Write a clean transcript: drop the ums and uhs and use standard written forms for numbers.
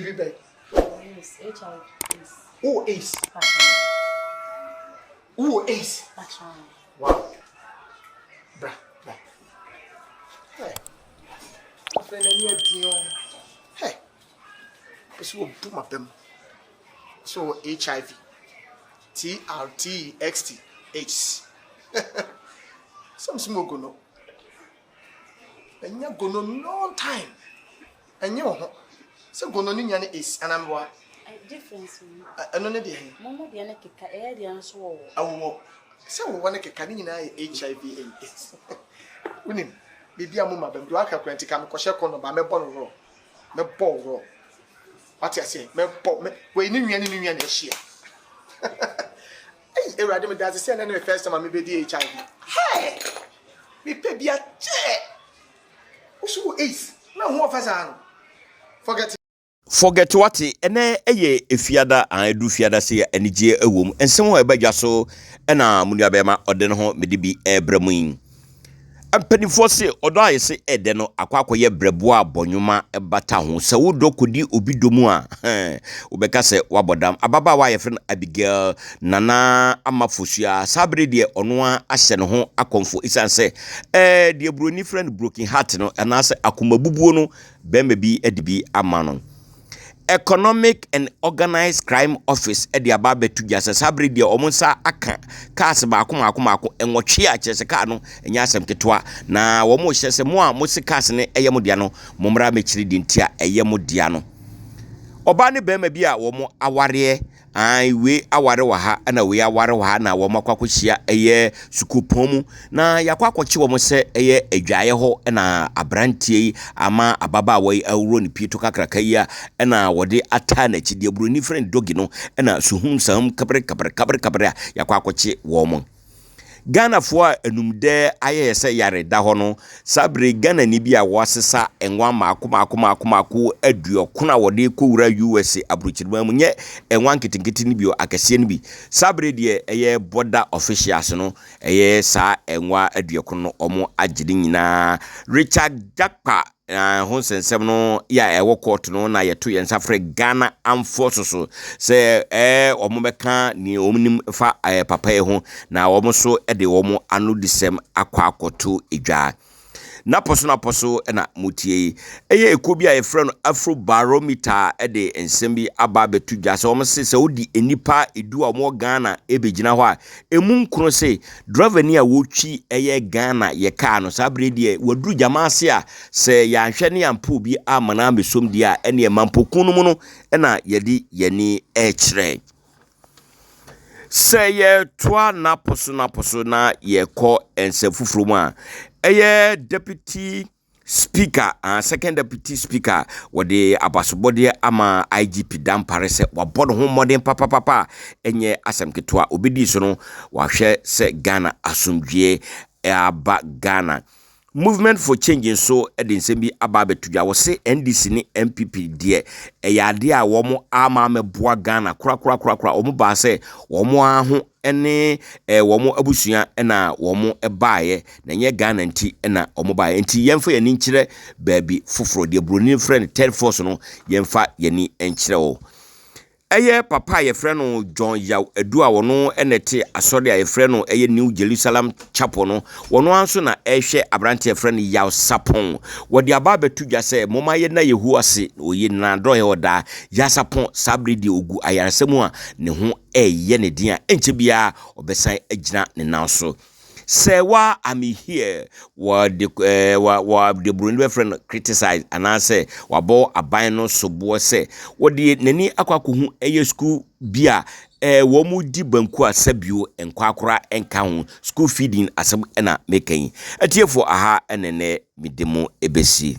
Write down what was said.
baby. Yes, HIV. Who is? Who is? Wow. Bra. Hey. Hey. This will boom up them. So HIV. TRTXT. H. Some smoke no. And you're gonna no time. And you so gonna nyane is and I'm what? Difference. I don't know the Mama Diana Kaka, so. Oh, so one can HIV and AIDS. Winning. Baby, I'm a do I have to come because you're by my bone row. My ball row. What I say, my ball, we knew any share. Hey, Radam does say any first time I may be the HIV. Hey, we pay be a chair. Who is? No more fazan. Forget what ene eye efiada an edu fiada se enije ewom ensem ho ebadwa so na munua bema ɔdeneho medibi ebramuin ampanifo se ɔdɔ aye se ede no akwakoye brebo a bɔnwoma ebata ho se wodo kodi obi domu a obeka se wabodam ababa wa yefren Abigail Nana Amafosua sabre de ɔno a ahye ne ho akonfo isan se de broni friend broken heart no na se akomabubuo no bema bi edibi amano Economic and Organized Crime Office edi ababe tujase sabre dia omunsa aka cars baako enwotwe a kyese car no enya asem ketwa na wo mo hyese mo a mo se cars ne eyem dia no momra mechiri di ntia eyem dia no oba ne bema bi a wo mo aware we aware wa ha na we aware wa ha na wo makwakohia eye sukupomu na yakwakwachi wo mo se eye adwaye ho na abrantie ama ababa wa awuro ni pieto kakraka yi na wode ata na chi de broni friend dogi no na suhum sam kabre yakwakwachi wo mo Ghana for enumde ayese yare da ho no sabre Ghana ni bia wasesa enwa maako aduokuna wode kowura USA abrochirima mu nye enwa nketinketi ni bio akese ni bi sabre de eye border officials no eye sa enwa aduokuno omo agide nyina Richard Jakpa hon sensem no ya ewo court no na yeto yensafre Ghana amforce so se omo beka ni omnim fa papa e ho na omo so de omo anu disem akwakoto edwa napɔso na mutie eye ekobi a yefre no Afro Barometer de ensembi aba betu dwa se omo se wodi enipa edu omo Ghana ebegina ho a emu nkro se driver ni a wotwi eye Ghana ye car no sabre die waduru jamaase a se ya hwe ne ampo bi amana mesom die a ene mampokunu mu no na yedi yani ekire se ye toa napɔso na ye ko ensefufuru mu a eye deputy speaker second deputy speaker wode abasobode ama IGP dampare se wabodo ho modern papa enye asemketo a obedi so no wahwe se Ghana asomdwie aba Ghana Movement for Change so edinsembi aba betudwa wo se NDC ni MPP de eyade a wo mo ama meboa Ghana kura wo mo ba se wo mo aho ene wo mo abusua na wo mo ebaaye na nye Ghana nti na wo mo baaye nti yemfa yani nkire baabi foforo de broni friend third force no yemfa yani nkire wo eye papa ye frɛ no John Yaw edu a wono enete asɔre a ye frɛ no eye New Jerusalem Chapel no wono anso na ehwɛ abrante ye frɛ no Yaw Sarpong wodi aba betu dwa sɛ moma ye na yehu ase oyi na do ye oda ya Sarpong sabre di ogu ayaresemu a ne ho eye ne din a enche bia obesan agina ne nanso Sewa I'm here what the Brunel friend criticize and I say wabo aban no sobo say what the nani akwakuhu eye school bia wo mu di banku asabio enkwakora enka ho school feeding asem na making atiefo aha enene midemo ebesi